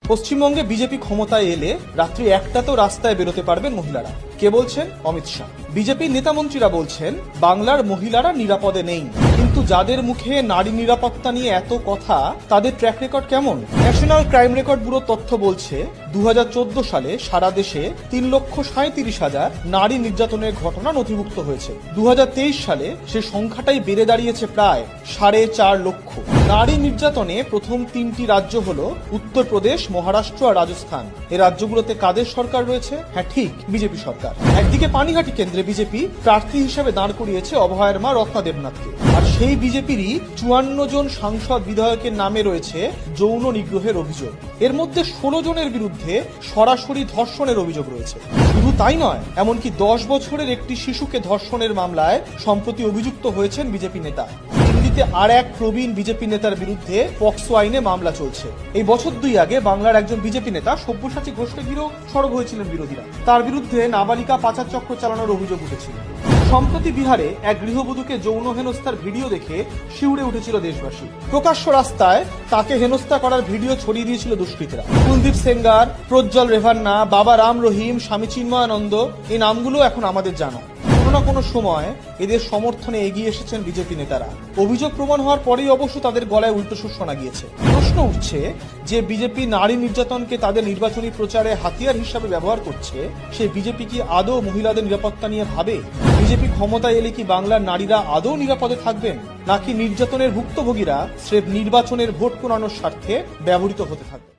পশ্চিমবঙ্গে বিজেপি ক্ষমতায় এলে রাত্রি 1টাতেও রাস্তায় বেরোতে পারবেন মহিলারা। কে বলছেন? অমিত শাহ। বিজেপির নেতামন্ত্রীরা বলছেন বাংলার মহিলারা নিরাপদে নেই, কিন্তু যাদের মুখে নারী নিরাপত্তা নিয়ে এত কথা তাদের ট্র্যাক রেকর্ড কেমন? ন্যাশনাল ক্রাইম রেকর্ড ব্যুরো তথ্য বলছে 2014 সালে সারা দেশে 3,37,000 নারী নির্যাতনের ঘটনা নথিভুক্ত হয়েছে। 2023 সালে সে সংখ্যাটাই বেড়ে দাঁড়িয়েছে প্রায় 4.5 লক্ষ। নারী নির্যাতনে প্রথম 3টি রাজ্য হলো উত্তরপ্রদেশ, মহারাষ্ট্র আর রাজস্থান। এই রাজ্যগুলোতে কাদের সরকার রয়েছে? হ্যাঁ, ঠিক, বিজেপি সরকার। একদিকে পানিহাটি কেন্দ্রে বিজেপি প্রার্থী হিসেবে দাঁড় করিয়েছে অভয়ের মা রত্না দেবনাথকে, আর সেই বিজেপিরই 54 জন সাংসদ বিধায়কের নামে রয়েছে যৌন নিগ্রহের অভিযোগ। এর মধ্যে 16 জনের বিরুদ্ধে সরাসরি ধর্ষণের অভিযোগ রয়েছে। শুধু তাই নয়, এমনকি 10 বছরের একটি শিশুকে ধর্ষণের মামলায় সম্প্রতি অভিযুক্ত হয়েছেন বিজেপি নেতা। দিল্লিতে আর এক প্রবীণ বিজেপি নেতার বিরুদ্ধে পক্সো আইনে মামলা চলছে। এই বছর 2 আগে বাংলার একজন বিজেপি নেতা সব্যসাচী ঘোষকে ঘিরেও সরব হয়েছিলেন বিরোধীরা। তার বিরুদ্ধে নাবালিকা পাচার চক্র চালানোর অভিযোগ উঠেছিল। সম্প্রতি বিহারে এক গৃহবধূকে যৌন হেনস্থার ভিডিও দেখে শিউরে উঠেছিল দেশবাসী। প্রকাশ্য রাস্তায় তাকে হেনস্থা করার ভিডিও ছড়িয়ে দিয়েছিল দুষ্কৃতীরা। কুলদীপ সেঙ্গার, প্রজ্জ্বল রেভান্না, বাবা রাম রহিম, স্বামী চিন্ময়ানন্দ, এই নামগুলো এখন আমাদের জানা। কোনো না কোনো সময় এদের সমর্থনে এগিয়ে এসেছেন বিজেপি নেতারা। অভিযোগ প্রমাণ হওয়ার পরেই অবশ্য তাদের গলায় উল্টো সুর শোনা গিয়েছে। প্রশ্ন উঠছে যে বিজেপি নারী নির্যাতনকে তাদের নির্বাচনী প্রচারে হাতিয়ার হিসাবে ব্যবহার করছে, সে বিজেপি কি আদৌ মহিলাদের নিরাপত্তা নিয়ে ভাবে? বিজেপি ক্ষমতায় এলে কি বাংলার নারীরা আদৌ নিরাপদে থাকবেন, নাকি নির্যাতনের ভুক্তভোগীরা স্রেফ নির্বাচনের ভোট কোরানোর স্বার্থে ব্যবহৃত হতে থাকবে?